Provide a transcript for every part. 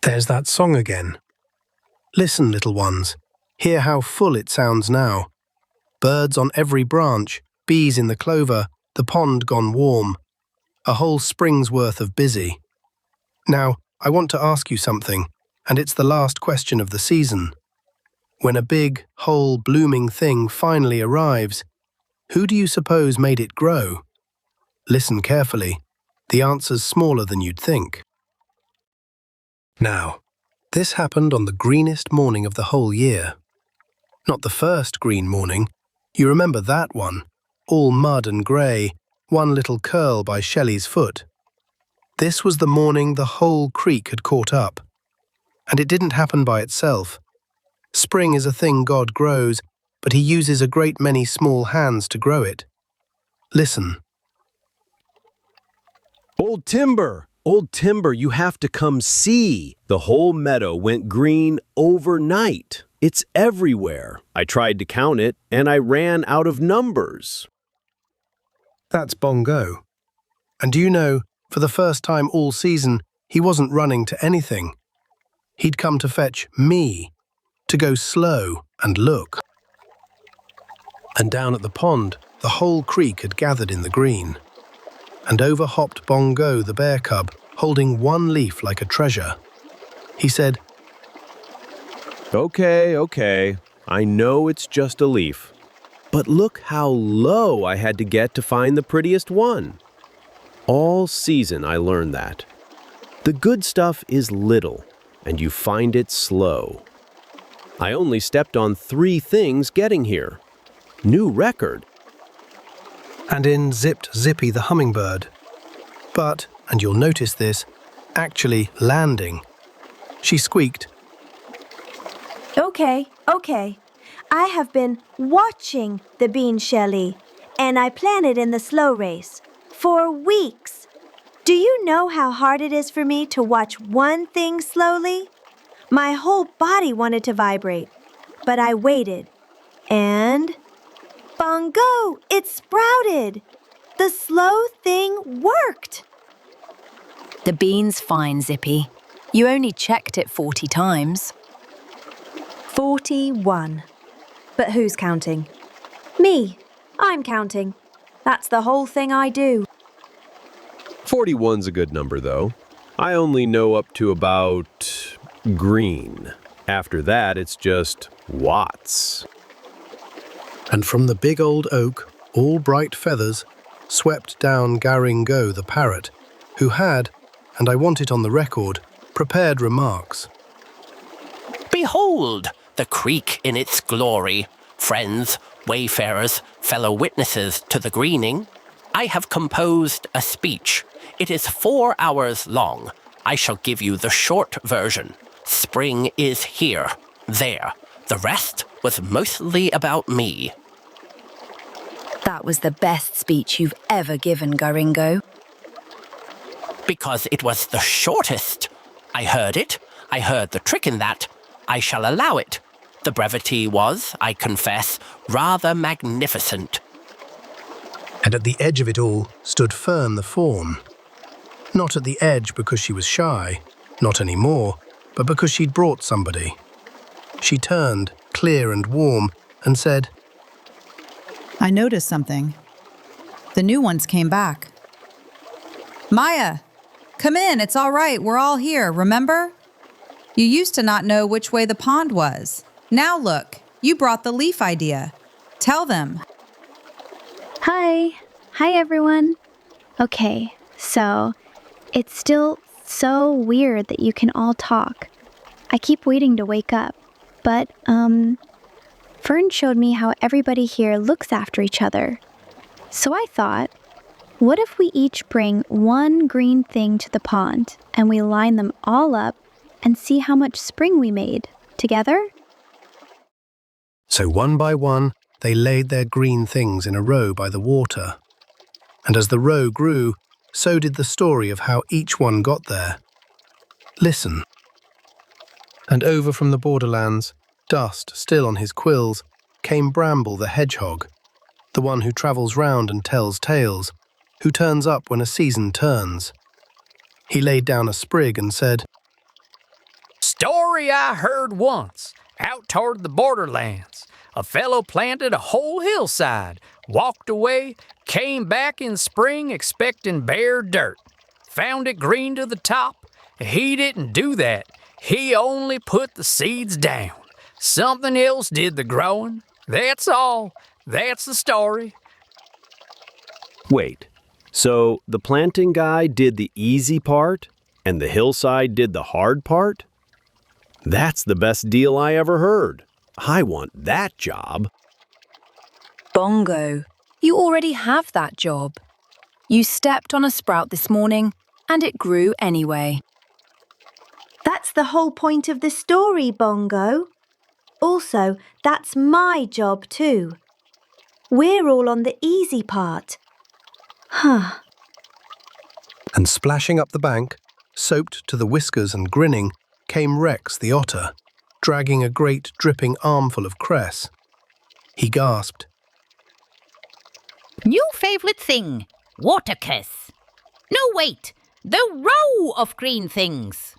There's that song again. Listen, little ones, hear how full it sounds now. Birds on every branch, bees in the clover, the pond gone warm. A whole spring's worth of busy. Now, I want to ask you something, and it's the last question of the season. When a big, whole, blooming thing finally arrives, who do you suppose made it grow? Listen carefully. The answer's smaller than you'd think. Now, this happened on the greenest morning of the whole year. Not the first green morning. You remember that one, all mud and grey, one little curl by Shelly's foot. This was the morning the whole creek had caught up. And it didn't happen by itself. Spring is a thing God grows, but he uses a great many small hands to grow it. Listen. Old Timber! Old Timber, you have to come see. The whole meadow went green overnight. It's everywhere. I tried to count it, and I ran out of numbers. That's Bongo. And do you know, for the first time all season, he wasn't running to anything. He'd come to fetch me, to go slow and look. And down at the pond, the whole creek had gathered in the green. And over hopped Bongo the bear cub, holding one leaf like a treasure. He said, Okay, I know it's just a leaf. But look how low I had to get to find the prettiest one. All season I learned that. The good stuff is little, and you find it slow. I only stepped on 3 things getting here. New record. And in zipped Zippy the hummingbird. But, and you'll notice this, actually landing. She squeaked, Okay. I have been watching the bean, Shelly, and I planted in the slow race for weeks. Do you know how hard it is for me to watch one thing slowly? My whole body wanted to vibrate, but I waited. And Bongo, it sprouted. The slow thing worked. The bean's fine, Zippy. You only checked it 40 times. 41. But who's counting? Me. I'm counting. That's the whole thing I do. 41's a good number, though. I only know up to about green. After that, it's just watts. and from the big old oak, all bright feathers, swept down Garingo the parrot, who had, and I want it on the record, prepared remarks. Behold, the creek in its glory, friends, wayfarers, fellow witnesses to the greening. I have composed a speech. It is 4 hours long. I shall give you the short version. Spring is here, there. The rest was mostly about me. That was the best speech you've ever given, Garingo. Because it was the shortest. I heard it. I heard the trick in that. I shall allow it. The brevity was, I confess, rather magnificent. And at the edge of it all stood Fern the fawn. Not at the edge because she was shy, not any more, but because she'd brought somebody. She turned, clear and warm, and said, I noticed something. The new ones came back. Maya, come in, it's all right, we're all here, remember? You used to not know which way the pond was. Now look, you brought the leaf idea. Tell them. Hi everyone. Okay, so it's still so weird that you can all talk. I keep waiting to wake up, but Fern showed me how everybody here looks after each other. So I thought, what if we each bring one green thing to the pond and we line them all up and see how much spring we made together? So one by one, they laid their green things in a row by the water. And as the row grew, so did the story of how each one got there. Listen. And over from the borderlands, dust still on his quills, came Bramble the hedgehog, the one who travels round and tells tales, who turns up when a season turns. He laid down a sprig and said, Story I heard once, out toward the borderlands. A fellow planted a whole hillside, walked away, came back in spring expecting bare dirt. Found it green to the top. He didn't do that. He only put the seeds down. Something else did the growing. That's all. That's the story. Wait, so the planting guy did the easy part and the hillside did the hard part? That's the best deal I ever heard. I want that job. Bongo, you already have that job. You stepped on a sprout this morning, and it grew anyway. That's the whole point of the story, Bongo. Also, that's my job too. We're all on the easy part. Huh. And splashing up the bank, soaked to the whiskers and grinning, came Rex the otter, dragging a great dripping armful of cress. He gasped. New favorite thing, watercress. No, wait, the row of green things.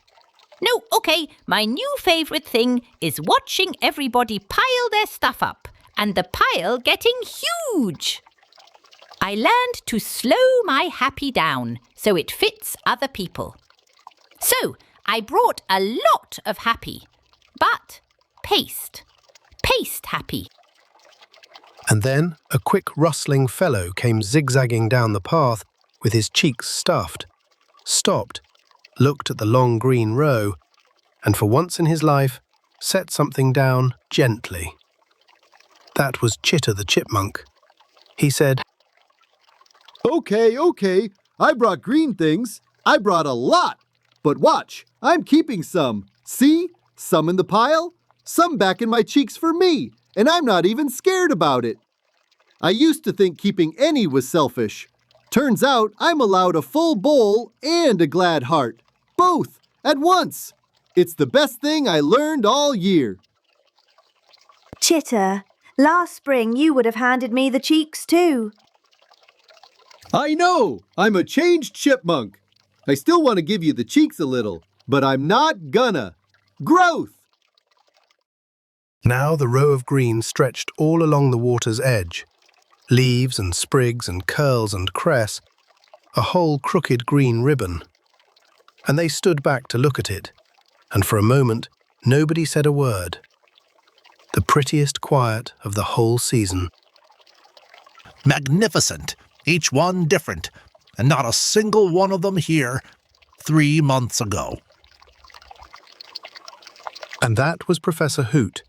No, okay, my new favorite thing is watching everybody pile their stuff up and the pile getting huge. I learned to slow my happy down so it fits other people. So I brought a lot of happy, but paste happy. And then a quick rustling fellow came zigzagging down the path with his cheeks stuffed, stopped, looked at the long green row, and for once in his life, set something down gently. That was Chitter the chipmunk. He said, Okay, I brought green things. I brought a lot. But watch, I'm keeping some. See? Some in the pile, some back in my cheeks for me, and I'm not even scared about it. I used to think keeping any was selfish. Turns out I'm allowed a full bowl and a glad heart. Both, at once. It's the best thing I learned all year. Chitter, last spring you would have handed me the cheeks too. I know, I'm a changed chipmunk. I still want to give you the cheeks a little, but I'm not gonna. Growth! Now the row of green stretched all along the water's edge. Leaves and sprigs and curls and cress, a whole crooked green ribbon. And they stood back to look at it, and for a moment nobody said a word. The prettiest quiet of the whole season. Magnificent, each one different, and not a single one of them here 3 months ago. And that was Professor Hoot,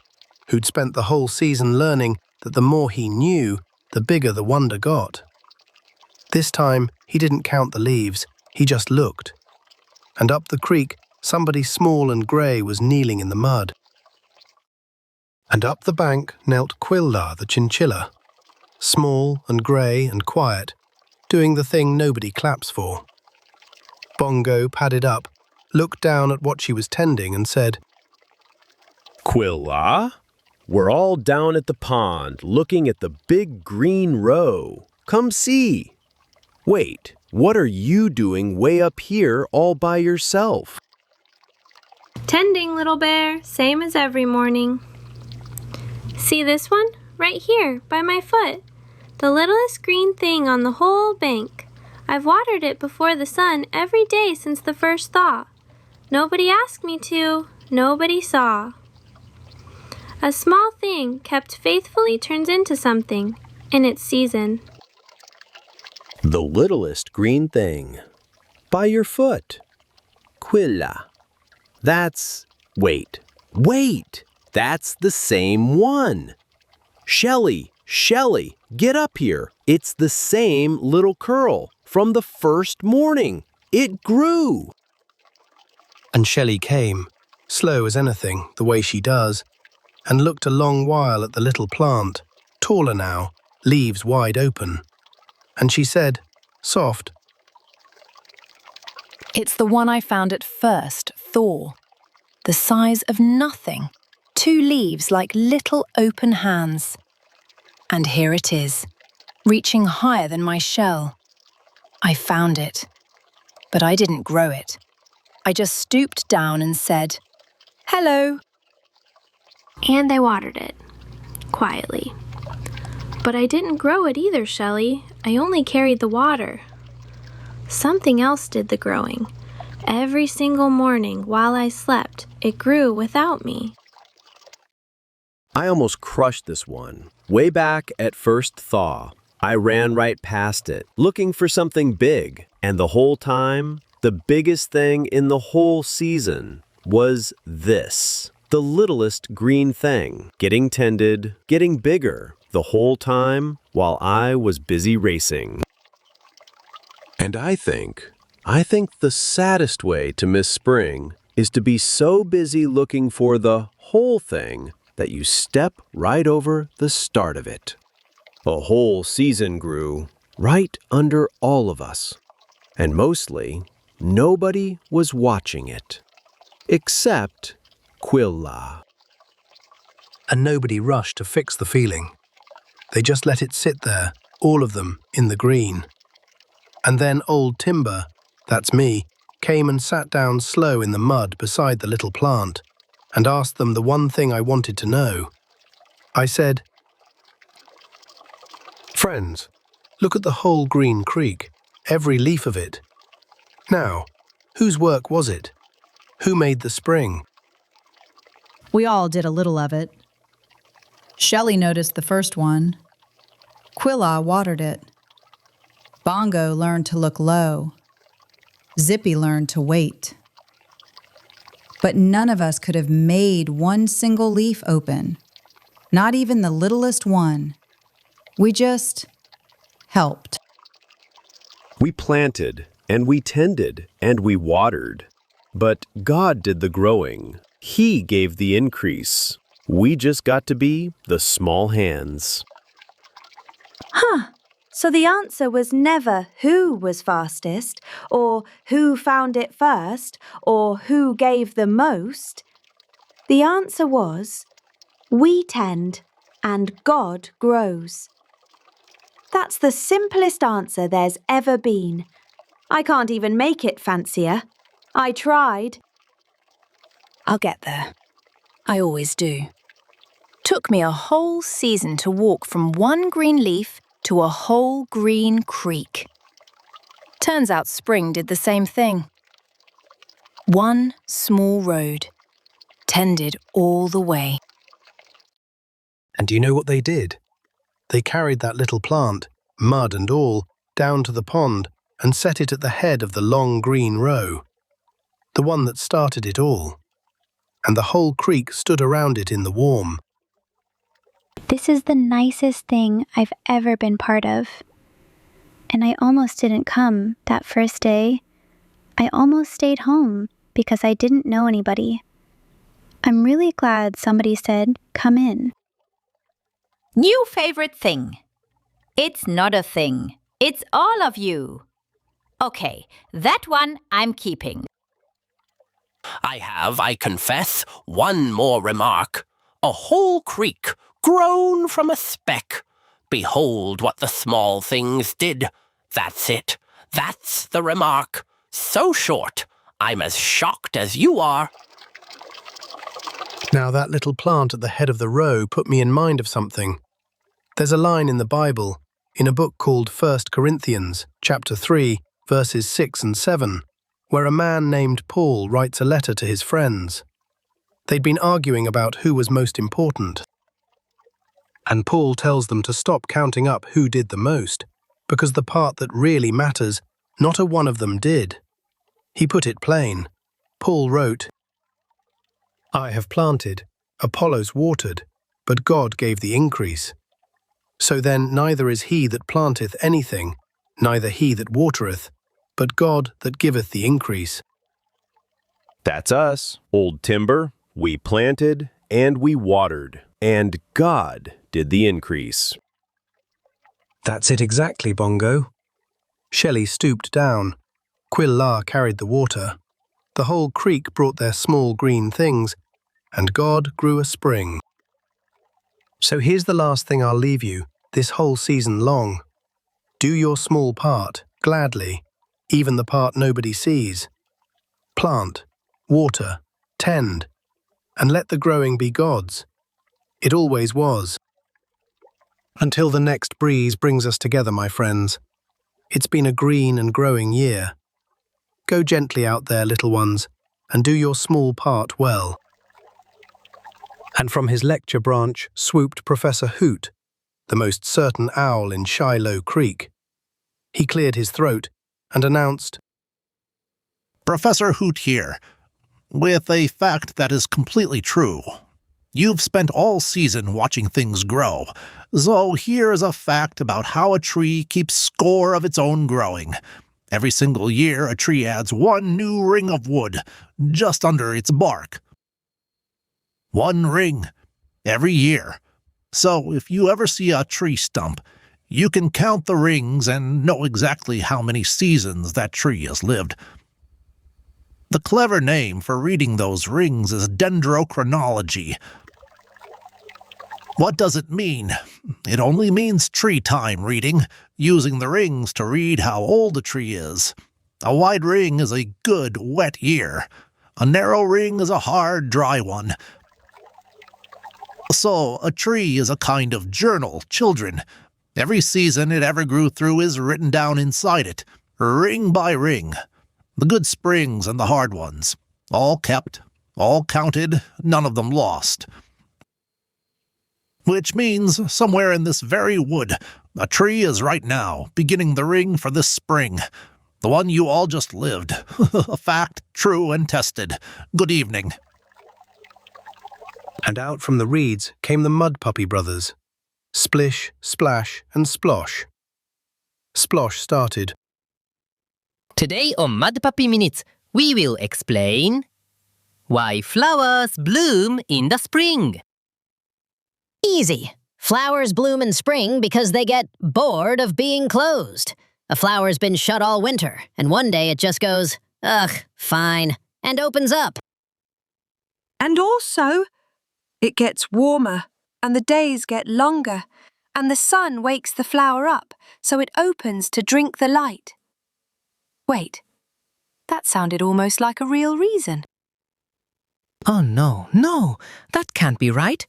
who'd spent the whole season learning that the more he knew, the bigger the wonder got. This time, he didn't count the leaves, he just looked. And up the creek, somebody small and grey was kneeling in the mud. And up the bank knelt Quillar the chinchilla, small and grey and quiet, doing the thing nobody claps for. Bongo padded up, looked down at what she was tending and said, Quilla? We're all down at the pond, looking at the big green row. Come see. Wait, what are you doing way up here all by yourself? Tending, little bear, same as every morning. See this one? Right here, by my foot. The littlest green thing on the whole bank. I've watered it before the sun every day since the first thaw. Nobody asked me to, nobody saw. A small thing kept faithfully turns into something in its season. The littlest green thing. By your foot. Quilla. Wait. That's the same one. Shelly, get up here. It's the same little curl from the first morning. It grew. And Shelly came, slow as anything, the way she does, and looked a long while at the little plant, taller now, leaves wide open. And she said, soft, It's the one I found at first, thaw. The size of nothing. 2 leaves like little open hands. And here it is, reaching higher than my shell. I found it, but I didn't grow it. I just stooped down and said, Hello. And I watered it, quietly. But I didn't grow it either, Shelly. I only carried the water. Something else did the growing. Every single morning while I slept, it grew without me. I almost crushed this one. Way back at first thaw, I ran right past it, looking for something big. And the whole time, the biggest thing in the whole season was this. The littlest green thing, getting tended, getting bigger, the whole time while I was busy racing. And I think the saddest way to miss spring is to be so busy looking for the whole thing that you step right over the start of it. A whole season grew right under all of us, and mostly nobody was watching it, except Quilla. And nobody rushed to fix the feeling. They just let it sit there, all of them, in the green. And then old Timber, that's me, came and sat down slow in the mud beside the little plant and asked them the one thing I wanted to know. I said, "Friends, look at the whole green creek, every leaf of it. Now, whose work was it? Who made the spring?" We all did a little of it. Shelly noticed the first one. Quilla watered it. Bongo learned to look low. Zippy learned to wait. But none of us could have made one single leaf open, not even the littlest one. We just helped. We planted, and we tended, and we watered. But God did the growing. He gave the increase. We just got to be the small hands. So the answer was never who was fastest, or who found it first, or who gave the most. The answer was, we tend and God grows. That's the simplest answer there's ever been. I can't even make it fancier. I tried. I'll get there. I always do. Took me a whole season to walk from one green leaf to a whole green creek. Turns out spring did the same thing. One small road, tended all the way. And do you know what they did? They carried that little plant, mud and all, down to the pond and set it at the head of the long green row, the one that started it all. And the whole creek stood around it in the warm. This is the nicest thing I've ever been part of. And I almost didn't come that first day. I almost stayed home because I didn't know anybody. I'm really glad somebody said, "Come in." New favorite thing. It's not a thing. It's all of you. Okay, that one I'm keeping. I have, I confess, one more remark. A whole creek grown from a speck. Behold what the small things did. That's it. That's the remark. So short, I'm as shocked as you are. Now that little plant at the head of the row put me in mind of something. There's a line in the Bible, in a book called 1 Corinthians, chapter 3, verses 6 and 7, where a man named Paul writes a letter to his friends. They'd been arguing about who was most important. And Paul tells them to stop counting up who did the most, because the part that really matters, not a one of them did. He put it plain. Paul wrote, "I have planted, Apollos watered, but God gave the increase. So then neither is he that planteth anything, neither he that watereth, but God that giveth the increase." That's us, old Timber. We planted and we watered, and God did the increase. That's it exactly, Bongo. Shelly stooped down. Quilla carried the water. The whole creek brought their small green things, and God grew a spring. So here's the last thing I'll leave you, this whole season long. Do your small part, gladly, even the part nobody sees. Plant, water, tend, and let the growing be God's. It always was. Until the next breeze brings us together, my friends. It's been a green and growing year. Go gently out there, little ones, and do your small part well. And from his lecture branch swooped Professor Hoot, the most certain owl in Shiloh Creek. He cleared his throat and announced, Professor Hoot here, with a fact that is completely true. You've spent all season watching things grow, so here is a fact about how a tree keeps score of its own growing. Every single year, a tree adds one new ring of wood, just under its bark. One ring, every year. So if you ever see a tree stump, you can count the rings and know exactly how many seasons that tree has lived. The clever name for reading those rings is dendrochronology. What does it mean? It only means tree time reading, using the rings to read how old a tree is. A wide ring is a good, wet year. A narrow ring is a hard, dry one. So, a tree is a kind of journal, children. Every season it ever grew through is written down inside it, ring by ring. The good springs and the hard ones. All kept, all counted, none of them lost. Which means, somewhere in this very wood, a tree is right now, beginning the ring for this spring. The one you all just lived. A fact, true and tested. Good evening. And out from the reeds came the Mud Puppy Brothers. Splish, Splash, and Splosh. Splosh started. Today on Mud Puppy Minutes, we will explain why flowers bloom in the spring. Easy. Flowers bloom in spring because they get bored of being closed. A flower's been shut all winter, and one day it just goes, ugh, fine, and opens up. And also, it gets warmer, and the days get longer, and the sun wakes the flower up, so it opens to drink the light. Wait, that sounded almost like a real reason. Oh no, that can't be right.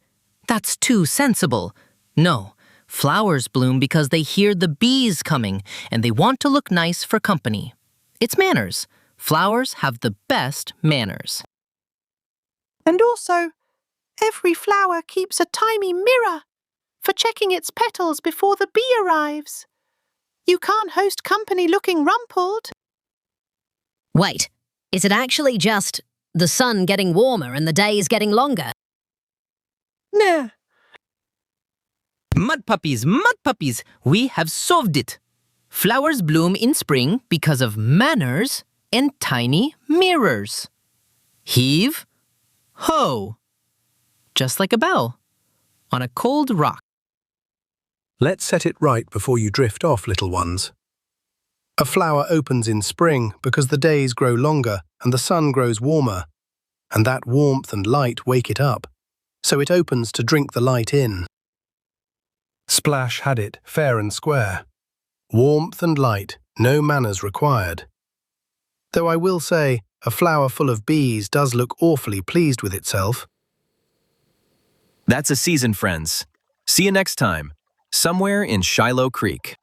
That's too sensible. No, flowers bloom because they hear the bees coming and they want to look nice for company. It's manners. Flowers have the best manners. And also, every flower keeps a tiny mirror for checking its petals before the bee arrives. You can't host company looking rumpled. Wait, is it actually just the sun getting warmer and the days getting longer? Nah. Mud puppies, we have solved it. Flowers bloom in spring because of manners and tiny mirrors. Heave, ho. Just like a bell on a cold rock. Let's set it right before you drift off, little ones. A flower opens in spring because the days grow longer and the sun grows warmer, and that warmth and light wake it up, so it opens to drink the light in. Splash had it fair and square. Warmth and light, no manners required. Though I will say, a flower full of bees does look awfully pleased with itself. That's a season, friends. See you next time, somewhere in Shiloh Creek.